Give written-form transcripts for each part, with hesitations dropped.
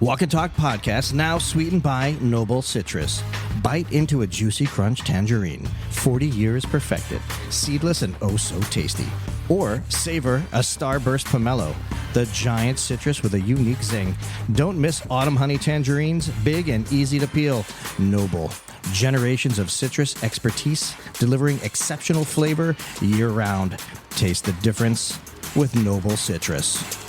Walk and Talk podcast, now sweetened by Noble Citrus. Bite into a juicy crunch tangerine, 40 years perfected, seedless and oh so tasty. Or savor a starburst pomelo, the giant citrus with a unique zing. Don't miss autumn honey tangerines, big and easy to peel. Noble. Generations of citrus expertise, delivering exceptional flavor year-round. Taste the difference with Noble Citrus.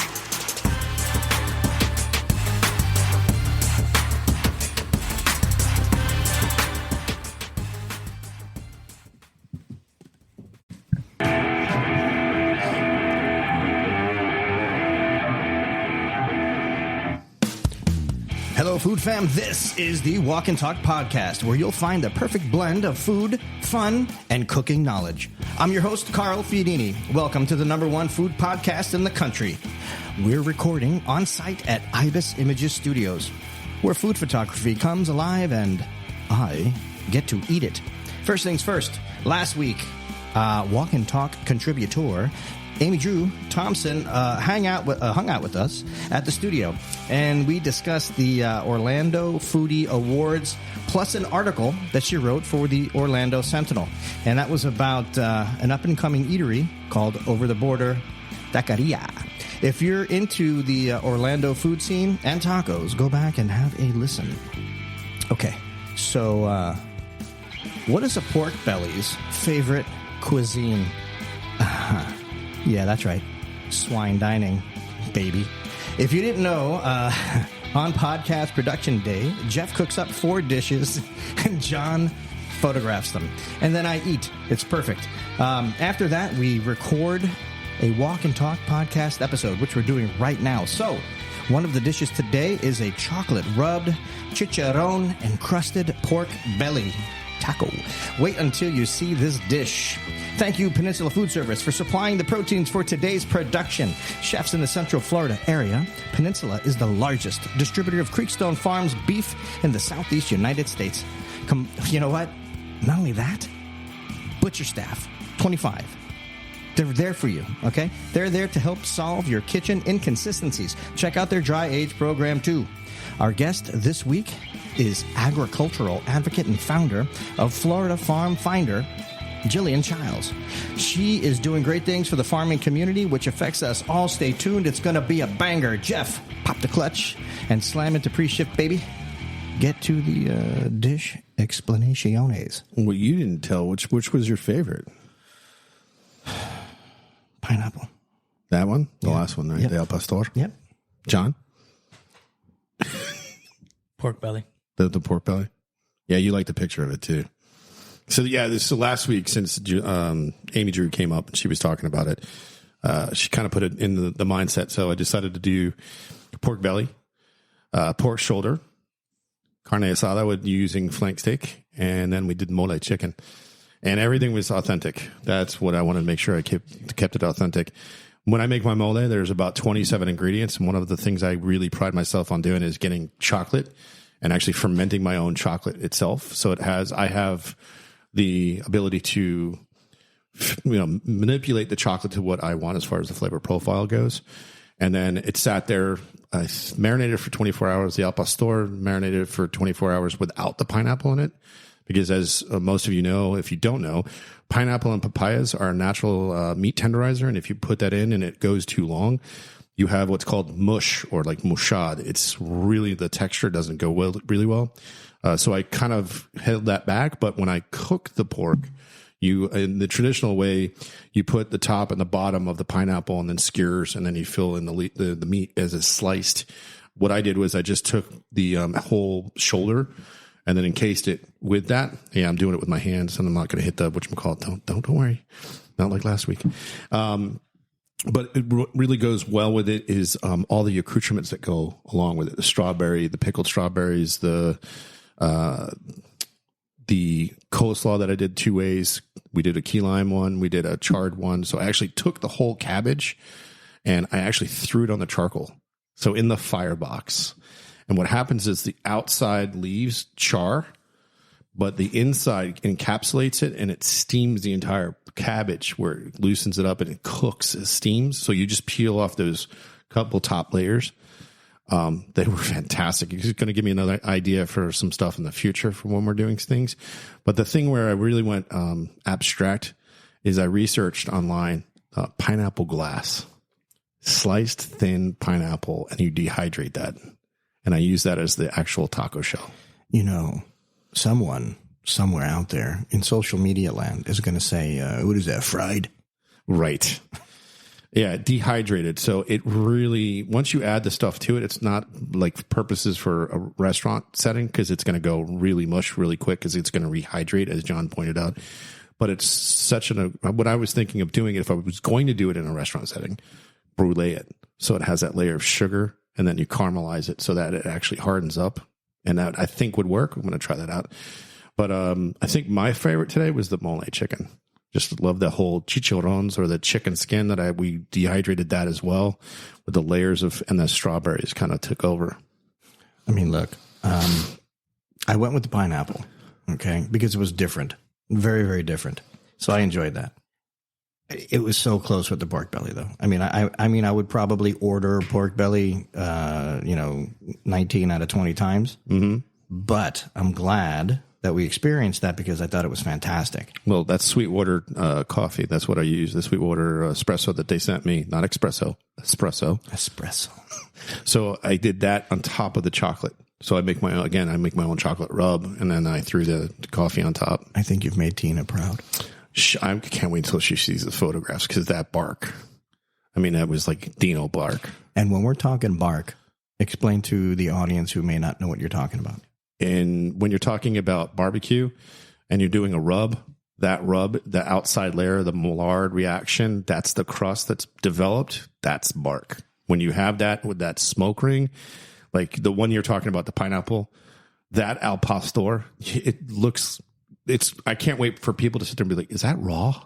Hello, Food Fam. This is the Walk and Talk podcast, where you'll find the perfect blend of food, fun, and cooking knowledge. I'm your host, Carl Fiedini. Welcome to the #1 food podcast in the country. We're recording on site at Ibis Images Studios, where food photography comes alive and I get to eat it. First things first, last week, Walk and Talk contributor Amy Drew Thompson hung out with us at the studio, and we discussed the Orlando Foodie Awards plus an article that she wrote for the Orlando Sentinel, and that was about an up-and-coming eatery called Over the Border Taqueria. If you're into the Orlando food scene and tacos, go back and have a listen. Okay, so what is a pork belly's favorite cuisine? Yeah, that's right. Swine dining, baby. If you didn't know, on podcast production day, Jeff cooks up 4 dishes and John photographs them. And then I eat. It's perfect. After that, we record a Walk and Talk podcast episode, which we're doing right now. So, one of the dishes today is a chocolate-rubbed chicharron-crusted pork belly taco. Wait until you see this dish. Thank you, Peninsula Food Service, for supplying the proteins for today's production. Chefs in the Central Florida area, Peninsula is the largest distributor of Creekstone Farms beef in the Southeast United States. You know what? Not only that, butcher staff, 25. They're there for you, okay? They're there to help solve your kitchen inconsistencies. Check out their dry age program, too. Our guest this week is agricultural advocate and founder of Florida Farm Finder, Jillian Childs. She is doing great things for the farming community, which affects us all. Stay tuned. It's going to be a banger. Jeff, pop the clutch and slam into pre-ship, baby. Get to the dish explanaciones. Well, you didn't tell which was your favorite. Pineapple. That one? The Yep. last one, right? Yep. The al pastor? Yep. John? Pork belly. The pork belly? Yeah, you like the picture of it, too. So, yeah, so last week, since Amy Drew came up and she was talking about it, she kind of put it in the mindset. So I decided to do pork belly, pork shoulder, carne asada with using flank steak, and then we did mole chicken. And everything was authentic. That's what I wanted to make sure I kept it authentic. When I make my mole, there's about 27 ingredients. And one of the things I really pride myself on doing is getting chocolate and actually fermenting my own chocolate itself. So I have the ability to, manipulate the chocolate to what I want as far as the flavor profile goes. And then it sat there, I marinated for 24 hours. The al pastor marinated for 24 hours without the pineapple in it. Because as most of you know, if you don't know, pineapple and papayas are a natural meat tenderizer. And if you put that in and it goes too long, you have what's called mush or like mushad. It's really, the texture doesn't go really well. So I kind of held that back. But when I cook the pork, in the traditional way, you put the top and the bottom of the pineapple and then skewers, and then you fill in the meat as it's sliced. What I did was I just took the whole shoulder and then encased it with that. Yeah, I'm doing it with my hands, and I'm not going to hit the whatchamacallit. Don't worry. Not like last week. But it really goes well with it is all the accoutrements that go along with it. The strawberry, the pickled strawberries, the coleslaw that I did 2 ways. We did a key lime one. We did a charred one. So I actually took the whole cabbage and I actually threw it on the charcoal. So in the firebox. And what happens is the outside leaves char, but the inside encapsulates it and it steams the entire cabbage where it loosens it up and it cooks, it steams. So you just peel off those couple top layers. They were fantastic. It's going to give me another idea for some stuff in the future for when we're doing things. But the thing where I really went abstract is I researched online pineapple glass, sliced thin pineapple, and you dehydrate that. And I use that as the actual taco shell. You know, someone somewhere out there in social media land is going to say, what is that, fried? Right. Yeah, dehydrated. So it really, once you add the stuff to it, it's not like purposes for a restaurant setting because it's going to go really mush really quick because it's going to rehydrate, as John pointed out. But it's such what I was thinking of doing if I was going to do it in a restaurant setting, brulee it. So it has that layer of sugar and then you caramelize it so that it actually hardens up. And that I think would work. I'm going to try that out. But I think my favorite today was the mole chicken. Just love the whole chicharrones or the chicken skin that we dehydrated that as well with the layers and the strawberries kind of took over. I mean, look, I went with the pineapple, okay, because it was different, very, very different. So I enjoyed that. It was so close with the pork belly, though. I mean, I would probably order pork belly, 19 out of 20 times. Mm-hmm. But I'm glad that we experienced that because I thought it was fantastic. Well, that's Sweetwater coffee. That's what I use. The Sweetwater espresso that they sent me. Not espresso. Espresso. So I did that on top of the chocolate. So I make my own chocolate rub, and then I threw the coffee on top. I think you've made Tina proud. I can't wait until she sees the photographs because that bark. I mean, that was like Dino bark. And when we're talking bark, explain to the audience who may not know what you're talking about. And when you're talking about barbecue and you're doing a rub, the outside layer, the Maillard reaction, that's the crust that's developed. That's bark. When you have that with that smoke ring, like the one you're talking about, the pineapple, that al pastor, I can't wait for people to sit there and be like, is that raw?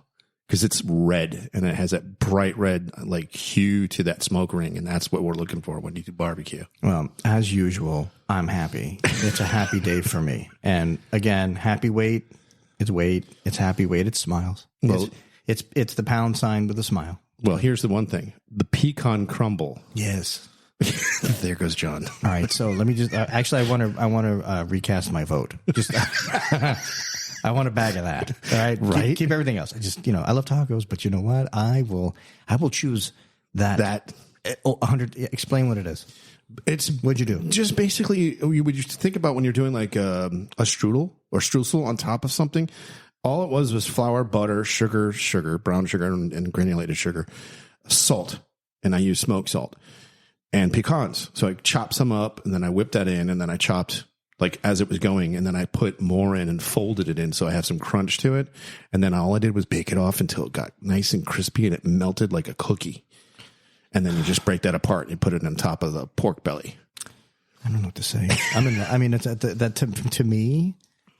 Because it's red and it has that bright red like hue to that smoke ring. And that's what we're looking for when you do barbecue. Well, as usual, I'm happy. It's a happy day for me. And again, happy weight. It's weight. It's happy weight. It's smiles. Well, it's the pound sign with a smile. Well, here's the one thing. The pecan crumble. Yes. There goes John. All right. So let me just, actually, I want to recast my vote. Just, I want a bag of that. All right. Right. Keep everything else. I love tacos, but you know what? I will choose that. 100. Explain what it is. What'd you do? Just basically, you think about when you're doing like a strudel or streusel on top of something. All it was flour, butter, sugar, brown sugar, and granulated sugar, salt, and I use smoked salt, and pecans. So I chopped some up, and then I whipped that in, and then I chopped like as it was going, and then I put more in and folded it in so I have some crunch to it. And then all I did was bake it off until it got nice and crispy and it melted like a cookie. And then you just break that apart and you put it on top of the pork belly. I don't know what to say. To me,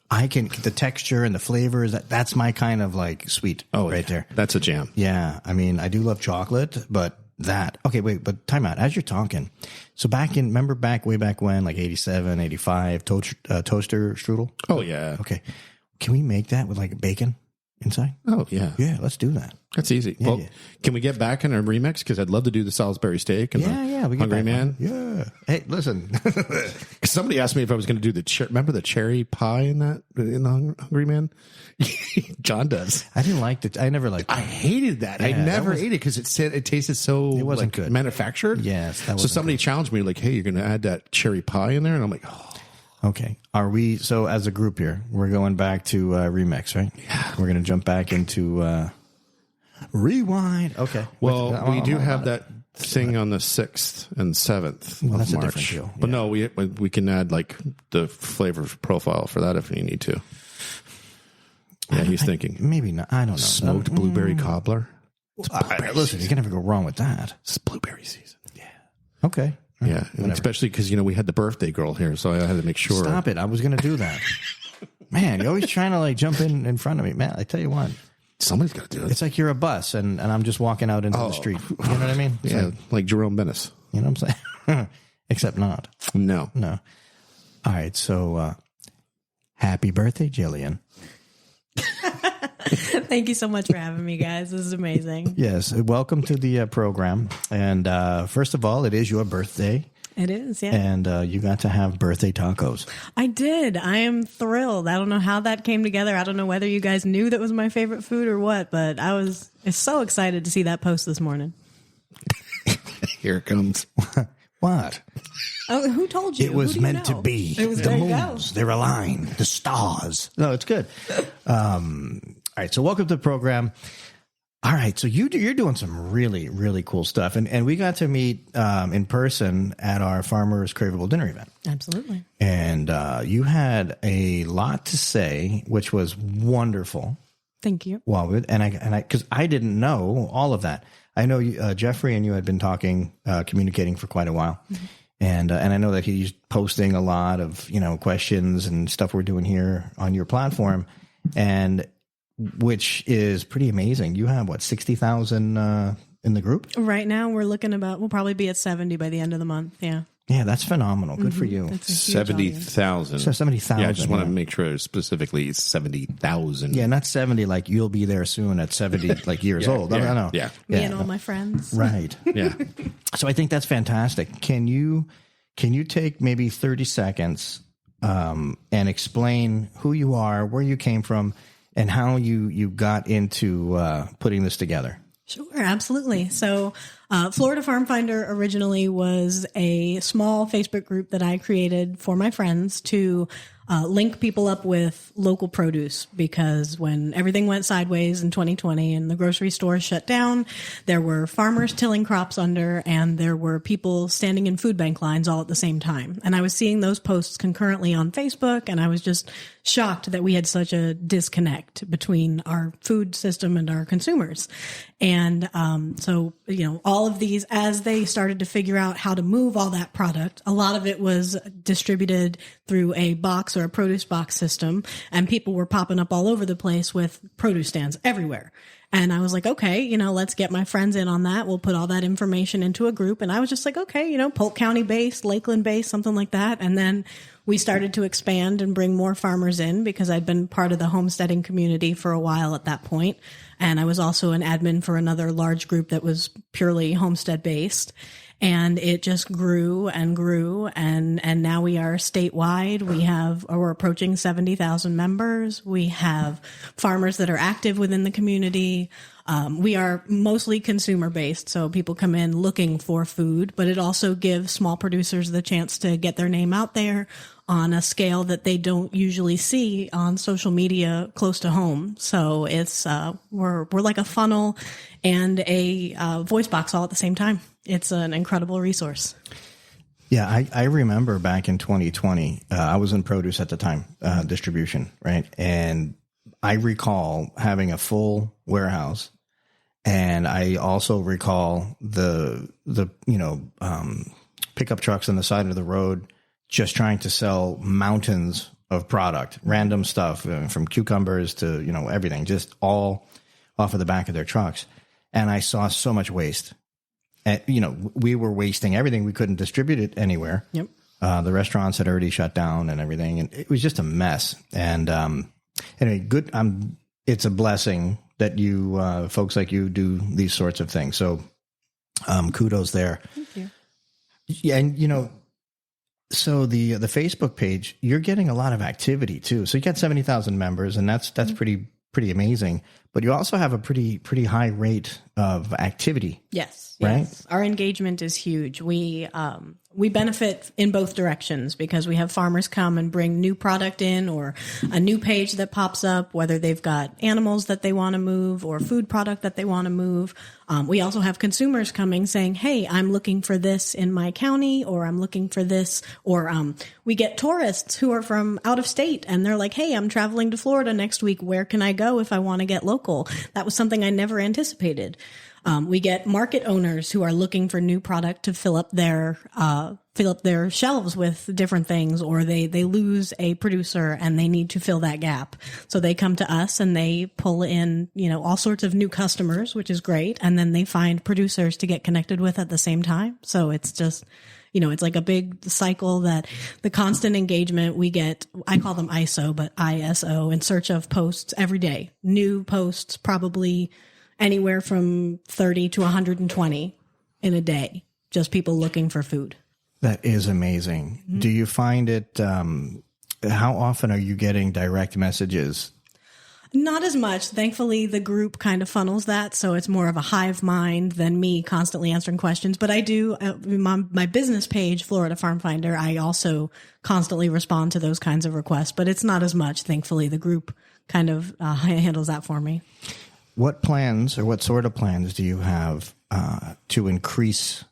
the texture and the flavors, that's my kind of like sweet there. That's a jam. Yeah. I mean, I do love chocolate, but okay, wait, but time out. As you're talking, so way back when, like 87, 85, toaster strudel? Oh, yeah. Okay. Can we make that with like bacon inside? Oh, yeah. Yeah, let's do that. That's easy. Yeah, well, Can we get back in our remix? Because I'd love to do the Salisbury steak and we get Hungry Man. Yeah. Hey, listen. Somebody asked me if I was going to do remember the cherry pie in the Hungry Man? John does. I didn't like it. I never liked it. I hated that. Yeah, I never ate it because it tasted so it wasn't good. Manufactured. Yes. So somebody challenged me like, hey, you're going to add that cherry pie in there? And I'm like, oh. Okay. So as a group here, we're going back to remix, right? Yeah. We're going to jump back into rewind. Okay. Well, we do have that thing on the 6th and 7th of that's March. A different deal. Yeah. But no, we can add like the flavor profile for that if you need to. Yeah, he's thinking. Maybe not. I don't know. Smoked blueberry cobbler. Listen, you can never go wrong with that. It's blueberry season. Yeah. Okay. Yeah, and especially because, we had the birthday girl here, so I had to make sure. Stop it. I was going to do that. Man, you're always trying to like jump in front of me. Man, I tell you what. Somebody's got to do it. It's like you're a bus and I'm just walking out into the street. You know what I mean? It's like Jerome Bennis. You know what I'm saying? Except not. No. All right, so happy birthday, Jillian. Thank you so much for having me, guys. This is amazing. Yes. Welcome to the program. And first of all, it is your birthday. It is, yeah. And you got to have birthday tacos. I did. I am thrilled. I don't know how that came together. I don't know whether you guys knew that was my favorite food or what, but I was so excited to see that post this morning. Here it comes. What? Oh, who told you? It was meant to be. It was, the moons, they're aligned. The stars. No, it's good. All right, so welcome to the program. All right, so you're doing some really, really cool stuff. And we got to meet in person at our Farmers Craveable Dinner event. Absolutely. And you had a lot to say, which was wonderful. Thank you. Well, and because I didn't know all of that. I know Jeffrey and you had been talking, communicating for quite a while. Mm-hmm. And I know that he's posting a lot of, questions and stuff we're doing here on your platform, and which is pretty amazing. You have 60,000 in the group right now. We'll probably be at 70 by the end of the month. Yeah. Yeah, that's phenomenal. Good for you. 70,000. So 70,000. Yeah, I just want to make sure specifically 70,000. Yeah, not 70 like you'll be there soon at 70 like years old. I don't know. Yeah. Me and all my friends. Right. Yeah. So I think that's fantastic. Can you take maybe 30 seconds and explain who you are, where you came from, and how you got into putting this together? Sure, absolutely. So Florida Farm Finder originally was a small Facebook group that I created for my friends to link people up with local produce, because when everything went sideways in 2020 and the grocery stores shut down, there were farmers tilling crops under, and there were people standing in food bank lines all at the same time. And I was seeing those posts concurrently on Facebook, and I was just shocked that we had such a disconnect between our food system and our consumers. And so, all of these, as they started to figure out how to move all that product, a lot of it was distributed through a box or a produce box system, and people were popping up all over the place with produce stands everywhere. And I was like, okay, let's get my friends in on that. We'll put all that information into a group. And I was just like, okay, Polk County based, Lakeland based, something like that. And then we started to expand and bring more farmers in, because I'd been part of the homesteading community for a while at that point. And I was also an admin for another large group that was purely homestead based. And it just grew and grew. And now we are statewide. We're approaching 70,000 members. We have farmers that are active within the community. We are mostly consumer based. So people come in looking for food, but it also gives small producers the chance to get their name out there on a scale that they don't usually see on social media close to home. So it's, we're like a funnel and a voice box all at the same time. It's an incredible resource. Yeah, I remember back in 2020, I was in produce at the time, distribution, right? And I recall having a full warehouse, and I also recall the pickup trucks on the side of the road just trying to sell mountains of product, random stuff, from cucumbers to, everything, just all off of the back of their trucks. And I saw so much waste. And, we were wasting everything. We couldn't distribute it anywhere. Yep. The restaurants had already shut down and everything. And it was just a mess. And anyway, good. It's a blessing that you folks like you do these sorts of things. So kudos there. Thank you. Yeah, and, so the Facebook page, you're getting a lot of activity too. So you got 70,000 members, and that's pretty amazing. But you also have a pretty high rate of activity. Yes. Right? Yes. Our engagement is huge. We benefit in both directions, because we have farmers come and bring new product in, or a new page that pops up, whether they've got animals that they want to move or food product that they want to move. We also have consumers coming saying, hey, I'm looking for this in my county, or I'm looking for this, or we get tourists who are from out of state, and they're like, hey, I'm traveling to Florida next week. Where can I go if I want to get local? That was something I never anticipated. We get market owners who are looking for new product to fill up their shelves with different things, or they lose a producer and they need to fill that gap. So they come to us and they pull in, all sorts of new customers, which is great. And then they find producers to get connected with at the same time. So it's just, it's like a big cycle that the constant engagement we get. I call them ISO, but ISO, in search of posts every day, new posts, probably anywhere from 30 to 120 in a day, just people looking for food. That is amazing. Do you find it, how often are you getting direct messages? Not as much. Thankfully, the group kind of funnels that, so it's more of a hive mind than me constantly answering questions. But I do, my business page, Florida Farm Finder, I also constantly respond to those kinds of requests, but it's not as much. Thankfully, the group kind of handles that for me. What plans or what sort of plans do you have to increase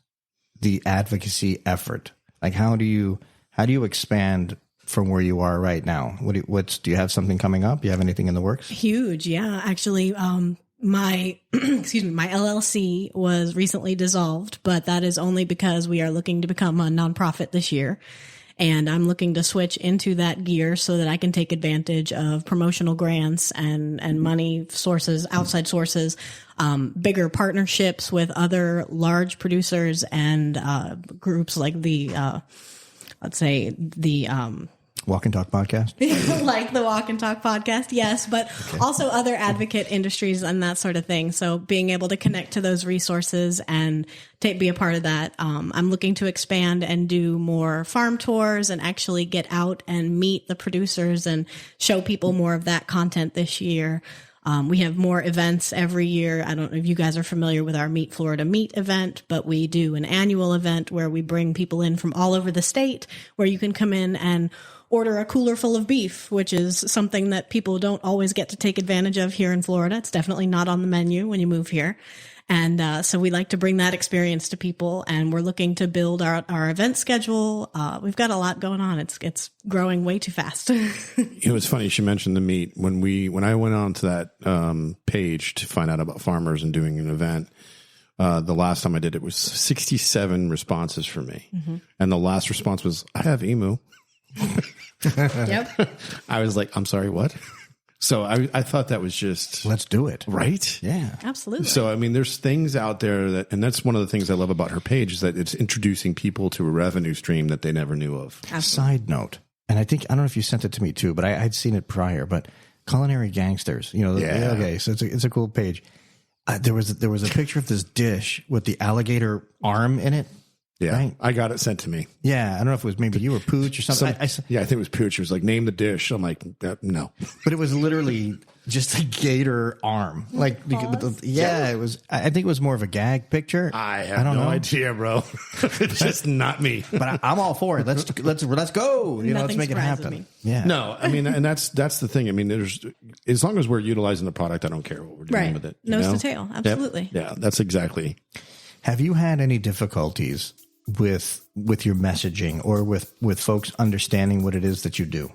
the advocacy effort? Like how do you expand from where you are right now? Do you have something coming up? Do you have anything in the works? Huge. Yeah. Actually, my, my LLC was recently dissolved, but that is only because we are looking to become a nonprofit this year. And I'm looking to switch into that gear so that I can take advantage of promotional grants and money sources, outside sources, bigger partnerships with other large producers and groups like the Walk and Talk podcast? Like the Walk and Talk podcast, yes, but also other advocate industries and that sort of thing. So being able to connect to those resources and be a part of that. I'm looking to expand and do more farm tours and actually get out and meet the producers and show people more of that content this year. We have more events every year. I don't know if you guys are familiar with our Meet Florida Meet event, but we do an annual event where we bring people in from all over the state where you can come in and order a cooler full of beef, which is something that people don't always get to take advantage of here in Florida. It's definitely not on the menu when you move here. And so we like to bring that experience to people, and we're looking to build our event schedule. We've got a lot going on. It's growing way too fast. It was funny. She mentioned the meat when I went on to that page to find out about farmers and doing an event. The last time I did it was 67 responses for me. Mm-hmm. And the last response was, I have emu. Yep. I was like, I'm sorry, what? So I thought that was just... Let's do it. Right? Yeah. Absolutely. So, I mean, there's things out there and that's one of the things I love about her page is that it's introducing people to a revenue stream that they never knew of. Absolutely. Side note, and I don't know if you sent it to me too, but I'd seen it prior, but Culinary Gangsters, okay, so it's a cool page. There was a picture of this dish with the alligator arm in it. Yeah, right? I got it sent to me. Yeah, I don't know if it was maybe you or Pooch or something. I think it was Pooch. It was like, name the dish. I'm like, no. But it was literally just a gator arm. Like, it was. I think it was more of a gag picture. I have no idea, bro. It's just not me. But I'm all for it. Let's go. Let's make it happen. Me. Yeah. No, I mean, and that's the thing. I mean, as long as we're utilizing the product, I don't care what we're doing with it. Nose to tail. Absolutely. Yep. Yeah, that's exactly. Have you had any difficulties with your messaging or with folks understanding what it is that you do?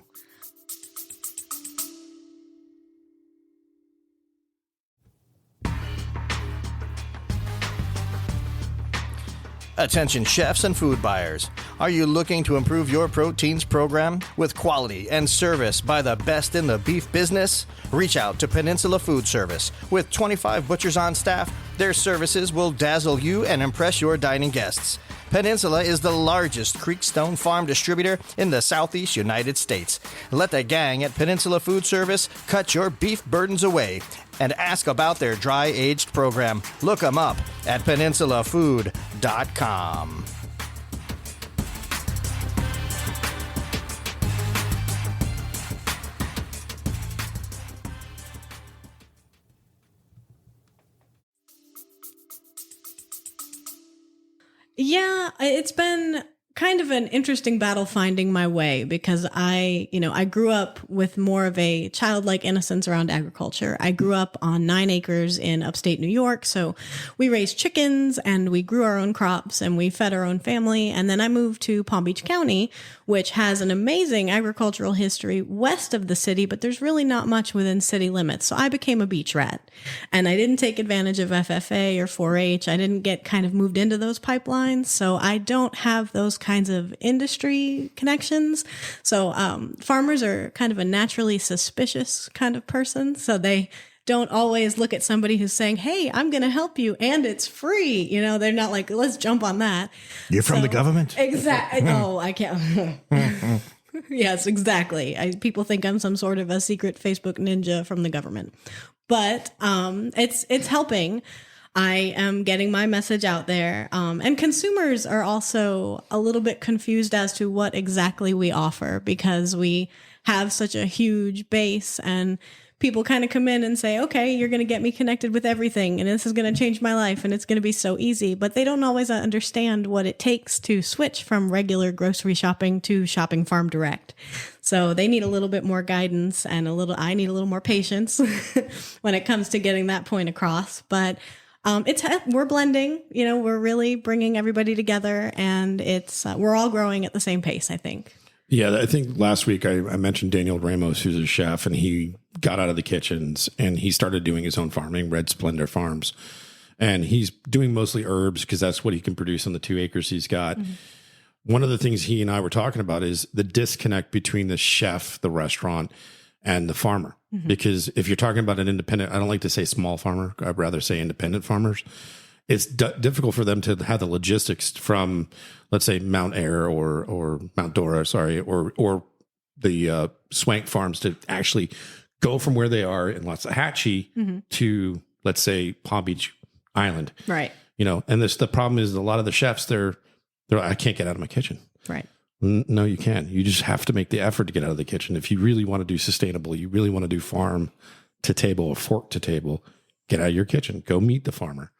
Attention chefs and food buyers. Are you looking to improve your proteins program with quality and service by the best in the beef business? Reach out to Peninsula Food Service. With 25 butchers on staff, their services will dazzle you and impress your dining guests. Peninsula is the largest Creekstone farm distributor in the Southeast United States. Let the gang at Peninsula Food Service cut your beef burdens away and ask about their dry-aged program. Look them up at peninsulafood.com. Yeah, it's been kind of an interesting battle finding my way because I grew up with more of a childlike innocence around agriculture. I grew up on 9 acres in upstate New York. So we raised chickens and we grew our own crops and we fed our own family. And then I moved to Palm Beach County, which has an amazing agricultural history west of the city, but there's really not much within city limits. So I became a beach rat and I didn't take advantage of FFA or 4-H. I didn't get kind of moved into those pipelines. So I don't have those kinds of industry connections. So farmers are kind of a naturally suspicious kind of person. So they don't always look at somebody who's saying, hey, I'm going to help you and it's free. They're not like, let's jump on that. You're from the government? Exactly. Oh, I can't. Yes, exactly. People think I'm some sort of a secret Facebook ninja from the government. But it's helping. I am getting my message out there. And consumers are also a little bit confused as to what exactly we offer, because we have such a huge base, and people kind of come in and say, okay, you're going to get me connected with everything, and this is going to change my life, and it's going to be so easy. But they don't always understand what it takes to switch from regular grocery shopping to shopping farm direct. So they need a little bit more guidance, and I need a little more patience when it comes to getting that point across. But we're blending, we're really bringing everybody together, and we're all growing at the same pace, I think. Yeah, I think last week I mentioned Daniel Ramos, who's a chef, and he got out of the kitchens and he started doing his own farming, Red Splendor Farms. And he's doing mostly herbs because that's what he can produce on the 2 acres he's got. Mm-hmm. One of the things he and I were talking about is the disconnect between the chef, the restaurant, and the farmer. Mm-hmm. Because if you're talking about an independent, I don't like to say small farmer, I'd rather say independent farmers. It's difficult for them to have the logistics from, let's say, Mount Ayr or Mount Dora, or the Swank farms to actually go from where they are in Waxahachie mm-hmm. to, let's say, Palm Beach Island. Right. And the problem is a lot of the chefs, they're I can't get out of my kitchen. Right. No, you can. You just have to make the effort to get out of the kitchen. If you really want to do sustainable, you really want to do farm to table or fork to table, get out of your kitchen. Go meet the farmer.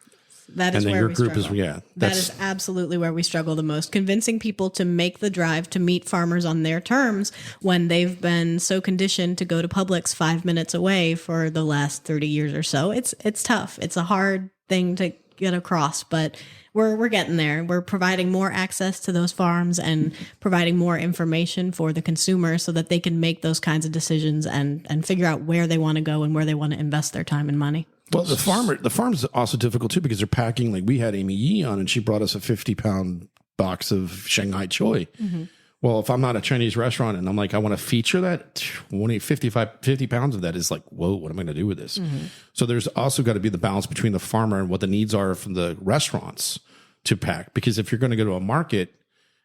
That is where we struggle. That is absolutely where we struggle the most. Convincing people to make the drive to meet farmers on their terms when they've been so conditioned to go to Publix 5 minutes away for the last 30 years or so. It's tough. It's a hard thing to get across, but we're getting there. We're providing more access to those farms and providing more information for the consumer so that they can make those kinds of decisions and figure out where they want to go and where they want to invest their time and money. Well, the farm's also difficult too, because they're packing, like we had Amy Yee on and she brought us a 50-pound box of Shanghai choy. Mm-hmm. Well, if I'm not a Chinese restaurant and I'm like, I want to feature that, 50 pounds of that is like, whoa, what am I going to do with this? Mm-hmm. So there's also got to be the balance between the farmer and what the needs are from the restaurants to pack. Because if you're going to go to a market,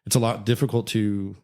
it's a lot difficult to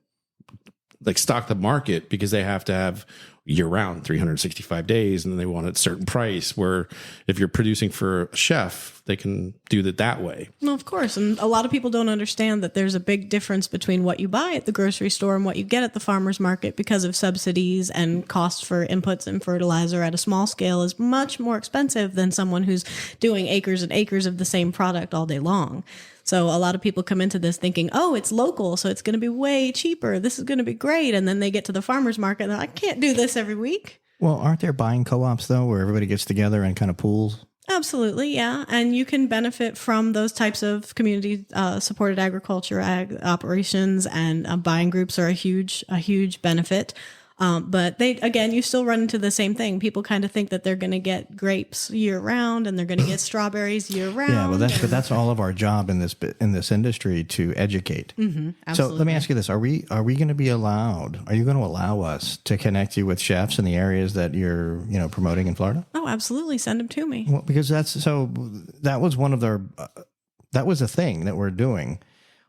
like stock the market, because they have to have year round 365 days and then they want a certain price, where if you're producing for a chef, they can do it that way. Well, of course. And a lot of people don't understand that there's a big difference between what you buy at the grocery store and what you get at the farmer's market, because of subsidies and costs for inputs and fertilizer at a small scale is much more expensive than someone who's doing acres and acres of the same product all day long. So a lot of people come into this thinking, oh, it's local, so it's going to be way cheaper. This is going to be great. And then they get to the farmer's market and they're like, I can't do this every week. Well, aren't there buying co-ops, though, where everybody gets together and kind of pools? Absolutely, yeah. And you can benefit from those types of community supported agriculture operations, and buying groups are a huge benefit. But you still run into the same thing. People kind of think that they're going to get grapes year round and they're going to get strawberries year round. Yeah, well, that's all of our job in this industry, to educate. Mm-hmm, so let me ask you this: Are we going to be allowed? Are you going to allow us to connect you with chefs in the areas that you're promoting in Florida? Oh, absolutely. Send them to me. Well, because that was one of that was a thing that we're doing.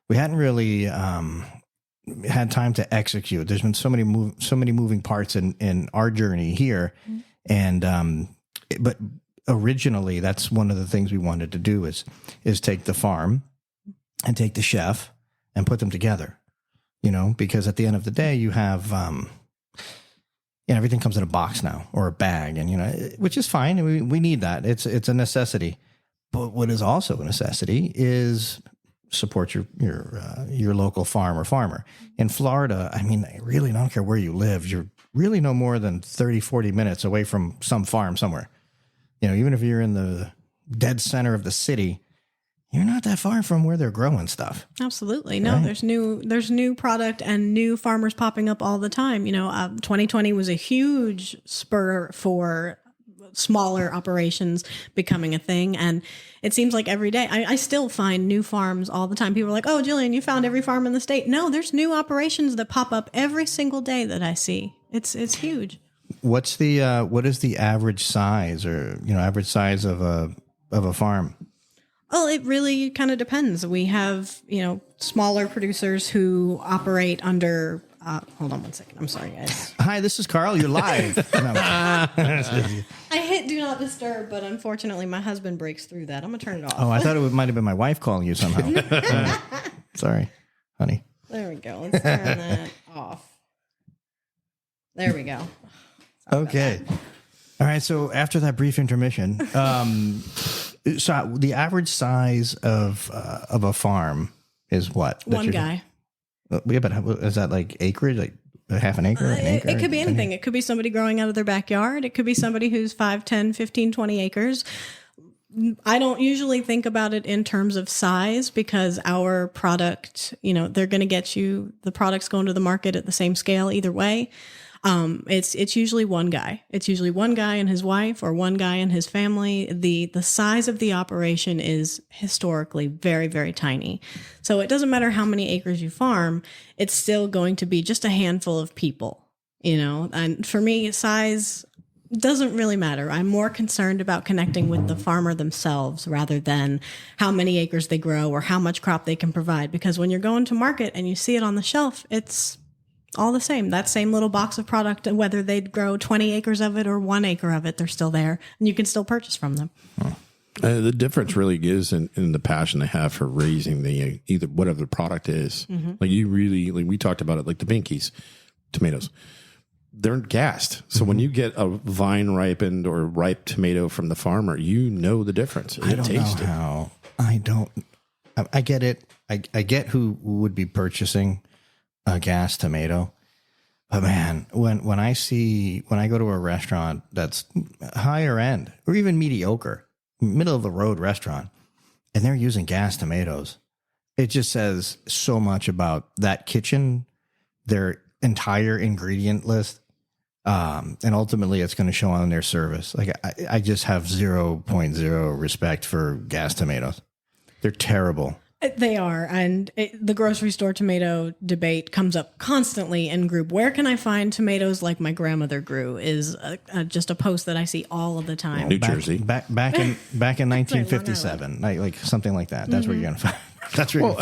We hadn't really had time to execute. There's been so many moving parts in our journey here, and but originally that's one of the things we wanted to do is take the farm and take the chef and put them together. Because at the end of the day, you have everything comes in a box now or a bag, and which is fine. We need that. It's a necessity. But what is also a necessity is support your local farm or farmer. In Florida, I really don't care where you live, you're really no more than 30, 40 minutes away from some farm somewhere. Even if you're in the dead center of the city, you're not that far from where they're growing stuff. Absolutely. No, right? There's new product and new farmers popping up all the time. 2020 was a huge spur for smaller operations becoming a thing. And it seems like every day, I still find new farms all the time. People are like, oh, Jillian, you found every farm in the state. No, there's new operations that pop up every single day that I see. It's huge. What is the average size average size of a farm? Well, it really kind of depends. We have, smaller producers who operate under Hold on one second. I'm sorry, guys. Hi, this is Carl. You're live. I hit do not disturb, but unfortunately my husband breaks through that. I'm going to turn it off. Oh, I thought it might have been my wife calling you somehow. Sorry, honey. There we go. Let's turn that off. There we go. Okay. All right. So after that brief intermission, so the average size of a farm is what? One guy. Yeah, but is that like acreage, like half an acre? An acre? It could be anything. It could be somebody growing out of their backyard. It could be somebody who's 5, 10, 15, 20 acres. I don't usually think about it in terms of size because our product, they're going to get you, the product's going to the market at the same scale either way. It's usually one guy. It's usually one guy and his wife or one guy and his family. The size of the operation is historically very, very tiny. So it doesn't matter how many acres you farm, it's still going to be just a handful of people, and for me, size doesn't really matter. I'm more concerned about connecting with the farmer themselves rather than how many acres they grow or how much crop they can provide. Because when you're going to market and you see it on the shelf, it's all the same. That same little box of product, whether they'd grow 20 acres of it or 1 acre of it, they're still there and you can still purchase from them. The difference really is in the passion they have for raising the either whatever the product is. Mm-hmm. Like you really, like we talked about it, like the Binkies tomatoes, they're gassed. So when you get a vine ripened or ripe tomato from the farmer, the difference. I don't know how. I get it. I get who would be purchasing a gas tomato. But man, when I go to a restaurant that's higher end or even mediocre, middle of the road restaurant, and they're using gas tomatoes, it just says so much about that kitchen, their entire ingredient list. And ultimately it's going to show on their service. Like I just have 0.0 respect for gas tomatoes. They're terrible. They are. And the grocery store tomato debate comes up constantly in group. Where can I find tomatoes like my grandmother grew is just a post that I see all of the time. New Jersey. Back in 1957, like something like that. That's where you're going to find. That's where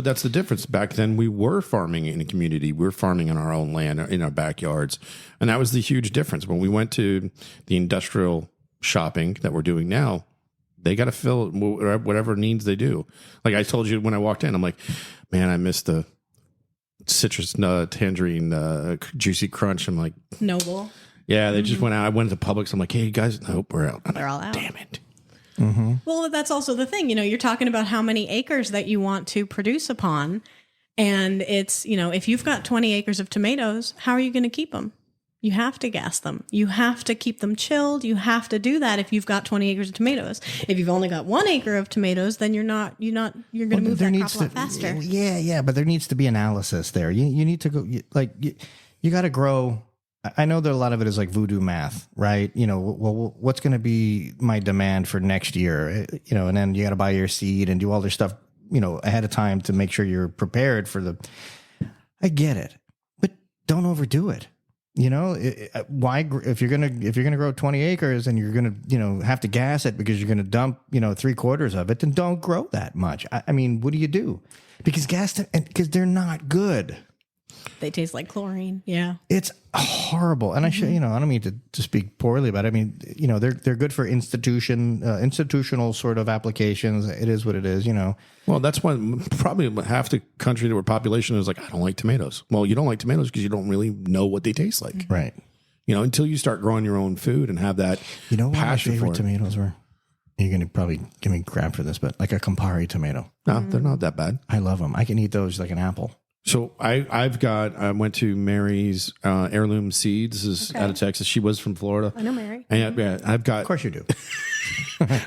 that's the difference. Back then we were farming in a community. We were farming on our own land in our backyards. And that was the huge difference. When we went to the industrial shopping that we're doing now, they got to fill whatever needs they do. Like I told you when I walked in, I'm like, man, I missed the citrus tangerine juicy crunch. I'm like, Noble. Yeah, they just went out. I went to Publix. I'm like, hey guys, nope, we're out. They're all out. Damn it. Mm-hmm. Well, that's also the thing. You're talking about how many acres that you want to produce upon, and it's if you've got 20 acres of tomatoes, how are you going to keep them? You have to gas them. You have to keep them chilled. You have to do that if you've got 20 acres of tomatoes. If you've only got 1 acre of tomatoes, then you're going to move that crop a lot faster. Yeah, but there needs to be analysis there. You need to go you got to grow. I know that a lot of it is like voodoo math, right? Well, what's going to be my demand for next year? And then you got to buy your seed and do all this stuff, ahead of time to make sure you're prepared for I get it, but don't overdo it. Why, if you're going to grow 20 acres and you're going to, have to gas it because you're going to dump, 3/4 of it, then don't grow that much. I mean, what do you do? Because because they're not good. They taste like chlorine. Yeah. It's horrible. And I don't mean to speak poorly about it. I mean, they're good for institutional sort of applications. It is what it is, Well, that's why probably half the country or population is like, I don't like tomatoes. Well, you don't like tomatoes because you don't really know what they taste like. Right. Until you start growing your own food and have that what passion my favorite tomatoes were? You're going to probably give me crap for this, but like a Campari tomato. No, they're not that bad. I love them. I can eat those like an apple. So I went to Mary's heirloom seeds. This is out of Texas. She was from Florida. I know Mary. And I've got. Of course you do.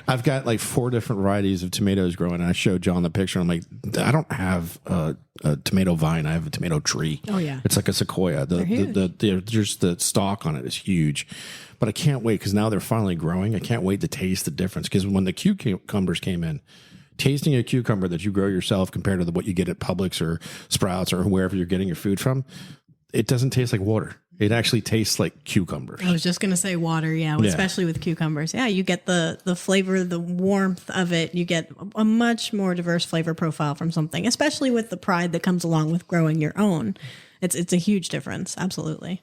I've got like 4 different varieties of tomatoes growing. And I showed John the picture. I'm like, I don't have a tomato vine. I have a tomato tree. Oh yeah, it's like a sequoia. Just the stalk on it is huge. But I can't wait because now they're finally growing. I can't wait to taste the difference because when the cucumbers came in. Tasting a cucumber that you grow yourself compared to what you get at Publix or Sprouts or wherever you're getting your food from, it doesn't taste like water. It actually tastes like cucumbers. I was just going to say water, especially with cucumbers. Yeah, you get the flavor, the warmth of it. You get a much more diverse flavor profile from something, especially with the pride that comes along with growing your own. It's a huge difference, absolutely.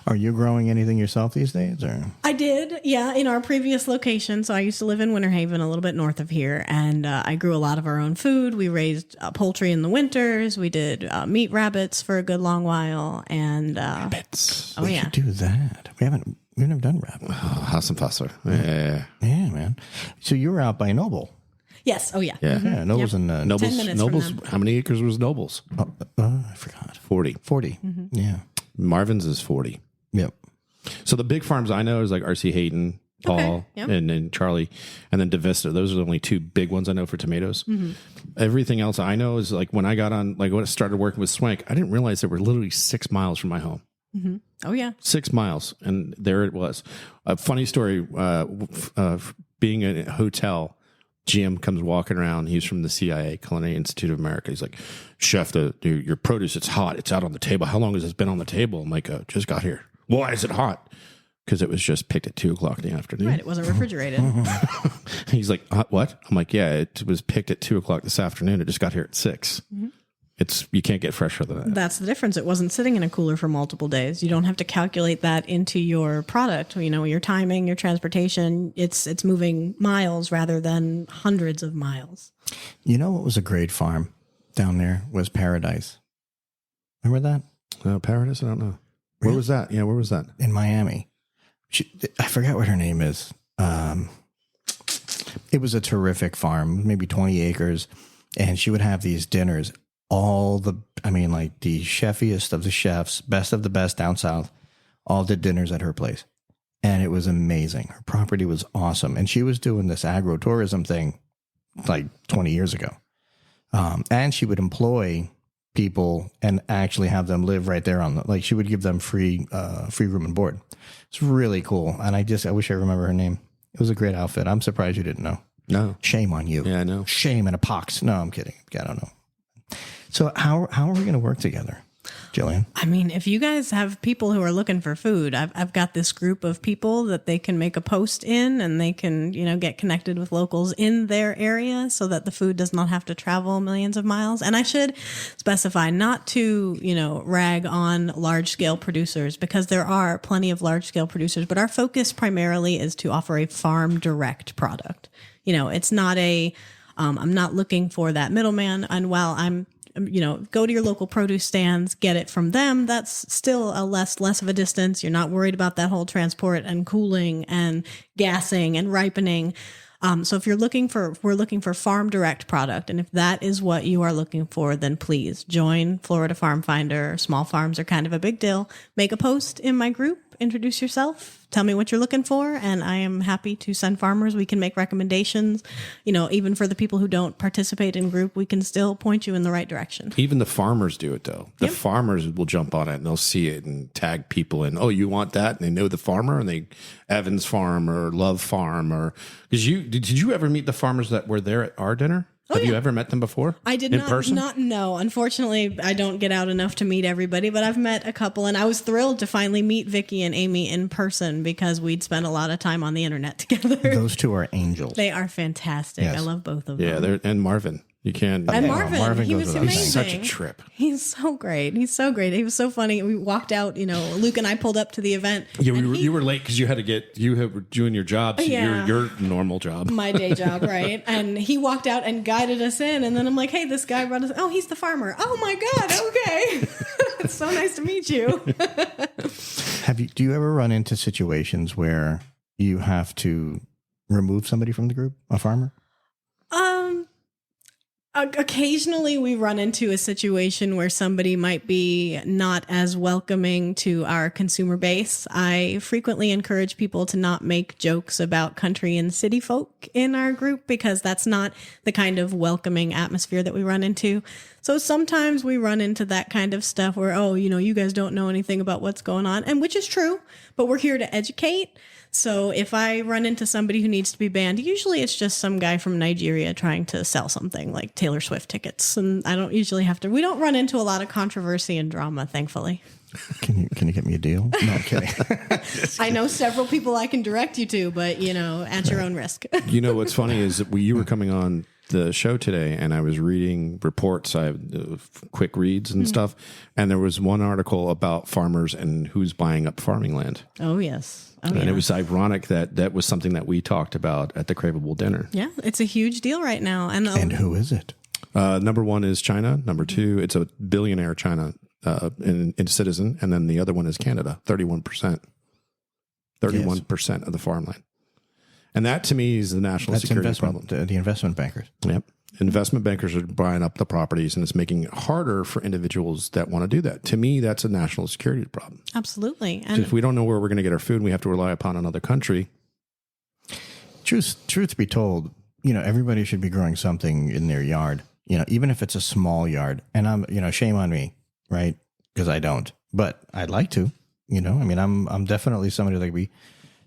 Are you growing anything yourself these days? Or I did, in our previous location. So I used to live in Winter Haven, a little bit north of here, and I grew a lot of our own food. We raised poultry in the winters. We did meat rabbits for a good long while, and rabbits. We should do that. We've never done rabbit. Oh, Hassenfasser. Yeah, man. So you were out by Noble. Yes. Oh, yeah. Yeah. Yeah, Noble's in Nobles. 10 minutes Nobles. from them. How many acres was Nobles? I forgot. 40. 40. Yeah. Marvin's is 40. Yep. So the big farms I know is like R.C. Hayden, Paul, Yep. and Charlie, and then DeVista. Those are the only two big ones I know for tomatoes. Everything else I know is like when I got on, like when I started working with Swank, I didn't realize they were literally 6 miles from my home. Oh, yeah. 6 miles. And there it was. A funny story, being in a hotel, Jim comes walking around. He's from the CIA, Culinary Institute of America. He's like, Chef, your produce, it's hot. It's out on the table. How long has this been on the table? I'm like, just got here. Why is it hot? Because it was just picked at 2 o'clock in the afternoon. Right. It wasn't refrigerated. He's like, what? I'm like, yeah, it was picked at 2 o'clock this afternoon. It just got here at 6. You can't get fresher than that. That's the difference. It wasn't sitting in a cooler for multiple days. You don't have to calculate that into your product. Your timing, your transportation. It's moving miles rather than hundreds of miles. You know what was a great farm down there was Paradise. Remember that? No, Paradise? I don't know. Where was that? Yeah, where was that? In Miami. I forgot what her name is. It was a terrific farm, maybe 20 acres. And she would have these dinners. The chefiest of the chefs, best of the best down south, all did dinners at her place. And it was amazing. Her property was awesome. And she was doing this agro-tourism thing like 20 years ago. And she would employ people and actually have them live right there she would give them free room and board. It's really cool. And I wish I remember her name. It was a great outfit. I'm surprised you didn't know. No. Shame on you. Yeah, I know. Shame and a pox. No, I'm kidding. I don't know. So how are we going to work together, Jillian? I mean, if you guys have people who are looking for food, I've got this group of people that they can make a post in, and they can, get connected with locals in their area so that the food does not have to travel millions of miles. And I should specify not to, rag on large scale producers, because there are plenty of large scale producers, but our focus primarily is to offer a farm direct product. It's not I'm not looking for that middleman. And while I'm, go to your local produce stands, get it from them, that's still a less of a distance. You're not worried about that whole transport and cooling and gassing and ripening. So if we're looking for farm direct product, and if that is what you are looking for, then please join Florida Farm Finder. Small farms are kind of a big deal. Make a post in my group, introduce yourself, tell me what you're looking for, and I am happy to send farmers. We can make recommendations. Even for the people who don't participate in group, we can still point you in the right direction. Even the farmers do it, though. The farmers will jump on it and they'll see it and tag people in. Oh, you want that? And they know the farmer, and they Evans Farm or Love Farm, or did you ever meet the farmers that were there at our dinner? Have you ever met them before? I did in person? Not know. Unfortunately, I don't get out enough to meet everybody, but I've met a couple, and I was thrilled to finally meet Vicky and Amy in person because we'd spent a lot of time on the internet together. Those two are angels. They are fantastic. Yes. I love both of Yeah, them. and Marvin. You can. And Marvin Marvin, he goes was without amazing. saying. Such a trip. He's so great. He was so funny. We walked out, Luke and I pulled up to the event. Yeah, you were late because you had to were doing your job, so Yeah. your normal job. My day job, right? And he walked out and guided us in. And then I'm like, hey, this guy brought us. Oh, he's the farmer. Oh, my God. Okay. It's so nice to meet you. Do you ever run into situations where you have to remove somebody from the group, a farmer? Occasionally we run into a situation where somebody might be not as welcoming to our consumer base. I frequently encourage people to not make jokes about country and city folk in our group, because that's not the kind of welcoming atmosphere that we run into. So sometimes we run into that kind of stuff where, you guys don't know anything about what's going on, and which is true, but we're here to educate. So if I run into somebody who needs to be banned, usually it's just some guy from Nigeria trying to sell something like Taylor Swift tickets. And I don't usually we don't run into a lot of controversy and drama, thankfully. Can you get me a deal? No, I'm kidding. I know several people I can direct you to, but at your own risk. You know, what's funny is that you were coming on the show today and I was reading reports. I have quick reads and stuff. And there was one article about farmers and who's buying up farming land. Oh, yes. And it was ironic that was something that we talked about at the Craveable dinner. Yeah, it's a huge deal right now. And who is it? Number one is China. Number two, it's a billionaire China in citizen. And then the other one is Canada, 31%. 31% of the farmland. And that to me is the national security problem. The investment bankers. Yep. Investment bankers are buying up the properties and it's making it harder for individuals that want to do that. To me, that's a national security problem. Absolutely. And if we don't know where we're going to get our food and we have to rely upon another country. Truth be told, everybody should be growing something in their yard, even if it's a small yard. And I'm, shame on me, right? Because I don't, but I'd like to, I'm definitely somebody that we.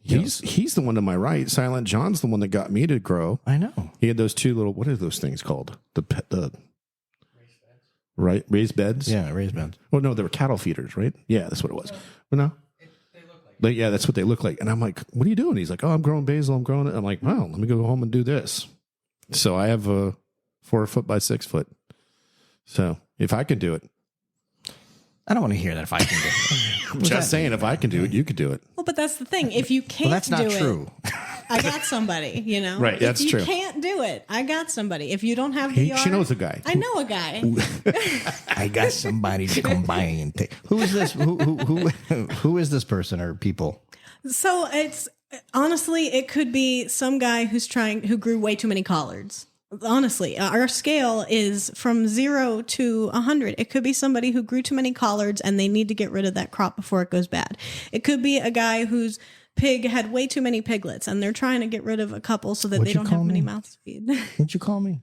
He's the one to my right. Silent John's the one that got me to grow. I know. He had those two little, what are those things called? The raised beds? Yeah, raised beds. Oh, no, they were cattle feeders, right? Yeah, that's what it was. Well, no? They look like yeah, that's what they look like. And I'm like, what are you doing? He's like, oh, I'm growing basil. I'm growing it. I'm like, well, let me go home and do this. So I have a 4 foot by 6 foot. So if I can do it. I don't want to hear that if I can do it. I'm just saying, if I can do it, you could do it. Well, but that's the thing. If you can't that's not true. I got somebody, Right, that's true. If you can't do it, I got somebody. If you don't have the yard. She knows a guy. I know a guy. I got somebody to come by and take. Who is this? Who is this person or people? So honestly, it could be some guy who grew way too many collards. Honestly, our scale is from 0 to 100. It could be somebody who grew too many collards and they need to get rid of that crop before it goes bad. It could be a guy whose pig had way too many piglets and they're trying to get rid of a couple so that they don't have many mouths to feed. What'd you call me?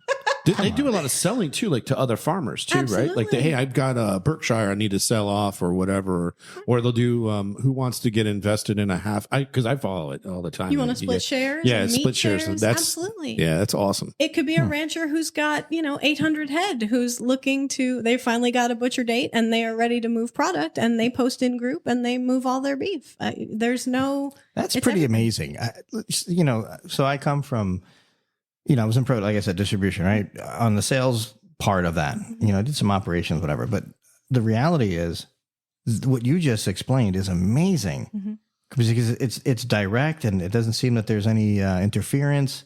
They do a lot of selling too, like to other farmers too, Absolutely. right? Like, hey, I've got a Berkshire I need to sell off or whatever. Or they'll do who wants to get invested in a half? Because I follow it all the time. You want to split shares? Yeah, meat split shares. Absolutely. Yeah, that's awesome. It could be a rancher who's got 800 head who's looking to. They finally got a butcher date and they are ready to move product and they post in group and they move all their beef. There's no. That's pretty amazing. So I come from. I was in like I said, distribution, right? On the sales part of that, I did some operations, whatever. But the reality is what you just explained is amazing because it's direct and it doesn't seem that there's any interference.